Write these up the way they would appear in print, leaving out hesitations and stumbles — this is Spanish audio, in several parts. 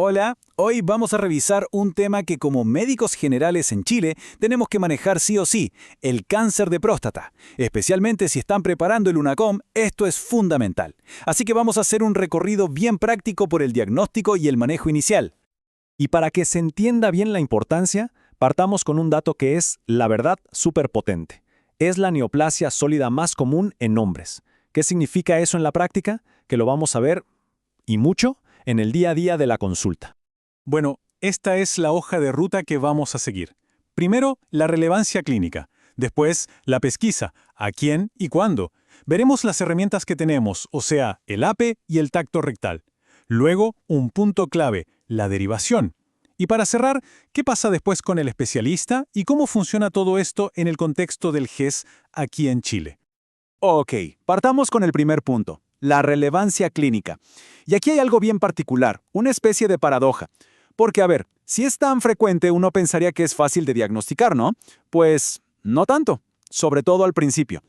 Hola, hoy vamos a revisar un tema que como médicos generales en Chile tenemos que manejar sí o sí, el cáncer de próstata. Especialmente si están preparando el UNACOM, esto es fundamental. Así que vamos a hacer un recorrido bien práctico por el diagnóstico y el manejo inicial. Y para que se entienda bien la importancia, partamos con un dato que es, la verdad, súper potente. Es la neoplasia sólida más común en hombres. ¿Qué significa eso en la práctica? Que lo vamos a ver, y mucho, en el día a día de la consulta. Bueno, esta es la hoja de ruta que vamos a seguir. Primero, la relevancia clínica. Después, la pesquisa, a quién y cuándo. Veremos las herramientas que tenemos, o sea, el APE y el tacto rectal. Luego, un punto clave, la derivación. Y para cerrar, ¿qué pasa después con el especialista y cómo funciona todo esto en el contexto del GES aquí en Chile? Ok, partamos con el primer punto, la relevancia clínica. Y aquí hay algo bien particular, una especie de paradoja. Porque, a ver, si es tan frecuente, uno pensaría que es fácil de diagnosticar, ¿no? Pues no tanto, sobre todo al principio.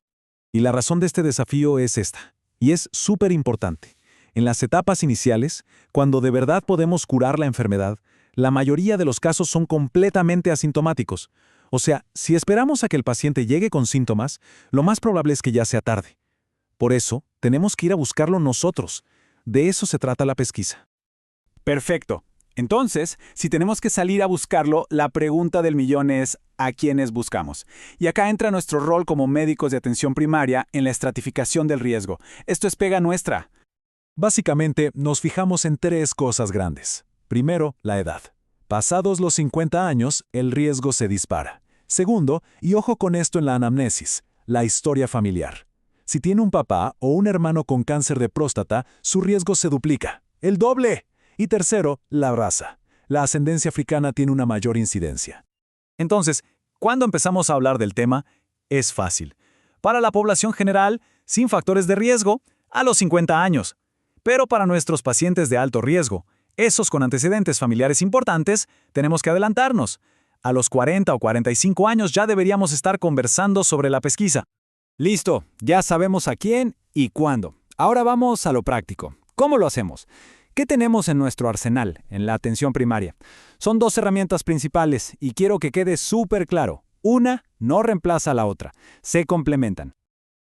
Y la razón de este desafío es esta, y es súper importante. En las etapas iniciales, cuando de verdad podemos curar la enfermedad, la mayoría de los casos son completamente asintomáticos. O sea, si esperamos a que el paciente llegue con síntomas, lo más probable es que ya sea tarde. Por eso, tenemos que ir a buscarlo nosotros. De eso se trata la pesquisa. Perfecto. Entonces, si tenemos que salir a buscarlo, la pregunta del millón es ¿a quiénes buscamos? Y acá entra nuestro rol como médicos de atención primaria en la estratificación del riesgo. Esto es pega nuestra. Básicamente, nos fijamos en tres cosas grandes. Primero, la edad. Pasados los 50 años, el riesgo se dispara. Segundo, y ojo con esto en la anamnesis, la historia familiar. Si tiene un papá o un hermano con cáncer de próstata, su riesgo se duplica. ¡El doble! Y tercero, la raza. La ascendencia africana tiene una mayor incidencia. Entonces, ¿cuándo empezamos a hablar del tema? Es fácil. Para la población general, sin factores de riesgo, a los 50 años. Pero para nuestros pacientes de alto riesgo, esos con antecedentes familiares importantes, tenemos que adelantarnos. A los 40 o 45 años ya deberíamos estar conversando sobre la pesquisa. Listo, ya sabemos a quién y cuándo. Ahora vamos a lo práctico. ¿Cómo lo hacemos? ¿Qué tenemos en nuestro arsenal, en la atención primaria? Son dos herramientas principales y quiero que quede súper claro. Una no reemplaza a la otra, se complementan.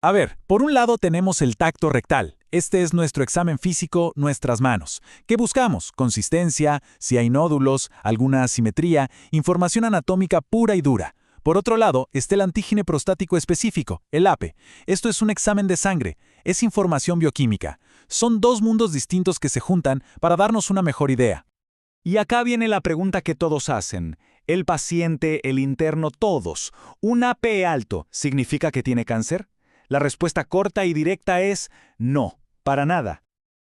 A ver, por un lado tenemos el tacto rectal. Este es nuestro examen físico, nuestras manos. ¿Qué buscamos? Consistencia, si hay nódulos, alguna asimetría, información anatómica pura y dura. Por otro lado, está el antígeno prostático específico, el APE. Esto es un examen de sangre, es información bioquímica. Son dos mundos distintos que se juntan para darnos una mejor idea. Y acá viene la pregunta que todos hacen. El paciente, el interno, todos. ¿Un APE alto significa que tiene cáncer? La respuesta corta y directa es no, para nada.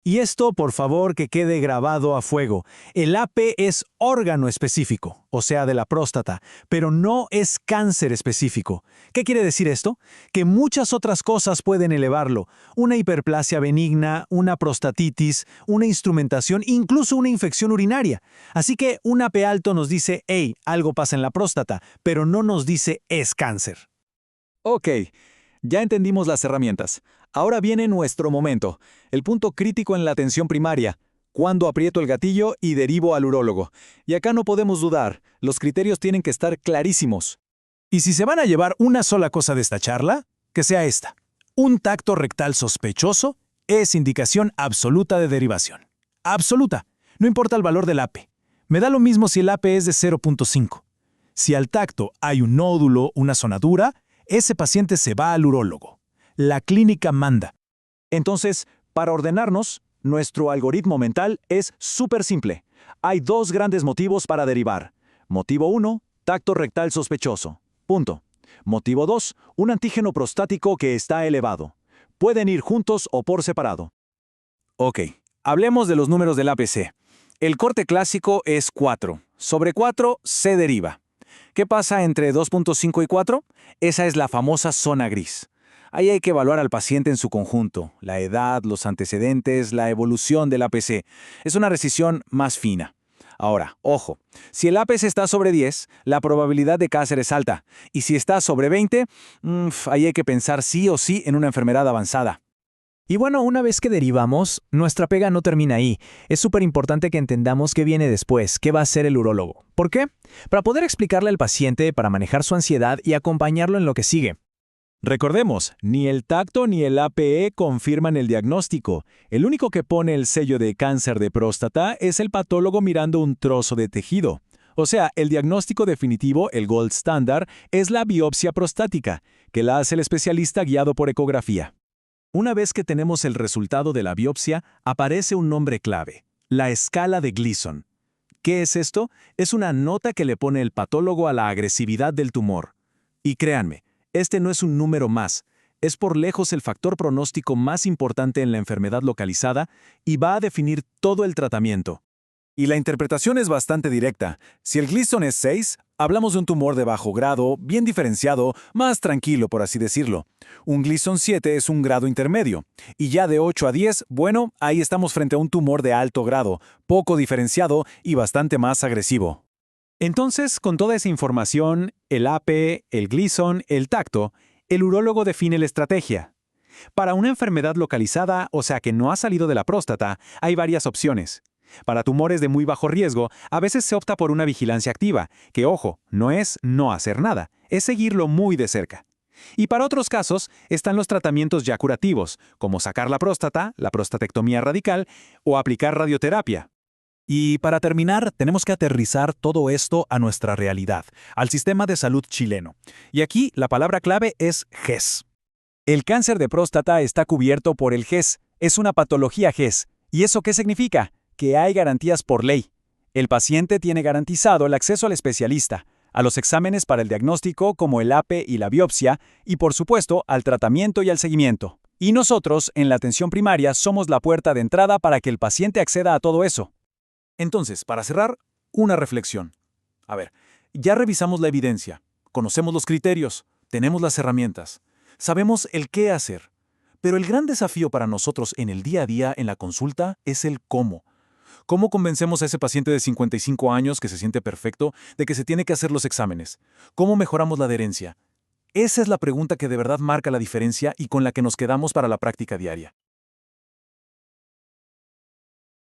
Y esto, por favor, que quede grabado a fuego. El APE es órgano específico, o sea, de la próstata, pero no es cáncer específico. ¿Qué quiere decir esto? Que muchas otras cosas pueden elevarlo. Una hiperplasia benigna, una prostatitis, una instrumentación, incluso una infección urinaria. Así que un APE alto nos dice, hey, algo pasa en la próstata, pero no nos dice es cáncer. Ok. Ya entendimos las herramientas. Ahora viene nuestro momento, el punto crítico en la atención primaria. Cuando aprieto el gatillo y derivo al urólogo. Y acá no podemos dudar, los criterios tienen que estar clarísimos. Y si se van a llevar una sola cosa de esta charla, que sea esta. Un tacto rectal sospechoso es indicación absoluta de derivación. Absoluta. No importa el valor del APE. Me da lo mismo si el APE es de 0.5. Si al tacto hay un nódulo, una zona dura, ese paciente se va al urólogo. La clínica manda. Entonces, para ordenarnos, nuestro algoritmo mental es súper simple. Hay dos grandes motivos para derivar. Motivo 1, tacto rectal sospechoso. Punto. Motivo 2, un antígeno prostático que está elevado. Pueden ir juntos o por separado. Ok, hablemos de los números del APC. El corte clásico es 4. Sobre 4 se deriva. ¿Qué pasa entre 2.5 y 4? Esa es la famosa zona gris. Ahí hay que evaluar al paciente en su conjunto, la edad, los antecedentes, la evolución del APC. Es una resecisión más fina. Ahora, ojo, si el APC está sobre 10, la probabilidad de cáncer es alta. Y si está sobre 20, ahí hay que pensar sí o sí en una enfermedad avanzada. Y bueno, una vez que derivamos, nuestra pega no termina ahí. Es súper importante que entendamos qué viene después, qué va a hacer el urólogo. ¿Por qué? Para poder explicarle al paciente, para manejar su ansiedad y acompañarlo en lo que sigue. Recordemos, ni el tacto ni el APE confirman el diagnóstico. El único que pone el sello de cáncer de próstata es el patólogo mirando un trozo de tejido. O sea, el diagnóstico definitivo, el gold standard, es la biopsia prostática, que la hace el especialista guiado por ecografía. Una vez que tenemos el resultado de la biopsia, aparece un nombre clave, la escala de Gleason. ¿Qué es esto? Es una nota que le pone el patólogo a la agresividad del tumor. Y créanme, este no es un número más, es por lejos el factor pronóstico más importante en la enfermedad localizada y va a definir todo el tratamiento. Y la interpretación es bastante directa. Si el Gleason es 6, hablamos de un tumor de bajo grado, bien diferenciado, más tranquilo por así decirlo. Un Gleason 7 es un grado intermedio. Y ya de 8 a 10, bueno, ahí estamos frente a un tumor de alto grado, poco diferenciado y bastante más agresivo. Entonces, con toda esa información, el AP, el Gleason, el tacto, el urólogo define la estrategia. Para una enfermedad localizada, o sea que no ha salido de la próstata, hay varias opciones. Para tumores de muy bajo riesgo, a veces se opta por una vigilancia activa, que ojo, no es no hacer nada, es seguirlo muy de cerca. Y para otros casos están los tratamientos ya curativos, como sacar la próstata, la prostatectomía radical o aplicar radioterapia. Y para terminar, tenemos que aterrizar todo esto a nuestra realidad, al sistema de salud chileno. Y aquí la palabra clave es GES. El cáncer de próstata está cubierto por el GES, es una patología GES. ¿Y eso qué significa? Que hay garantías por ley. El paciente tiene garantizado el acceso al especialista, a los exámenes para el diagnóstico como el APE y la biopsia, y por supuesto al tratamiento y al seguimiento. Y nosotros, en la atención primaria, somos la puerta de entrada para que el paciente acceda a todo eso. Entonces, para cerrar, una reflexión. A ver, ya revisamos la evidencia, conocemos los criterios, tenemos las herramientas, sabemos el qué hacer. Pero el gran desafío para nosotros en el día a día en la consulta es el cómo. ¿Cómo convencemos a ese paciente de 55 años que se siente perfecto de que se tiene que hacer los exámenes? ¿Cómo mejoramos la adherencia? Esa es la pregunta que de verdad marca la diferencia y con la que nos quedamos para la práctica diaria.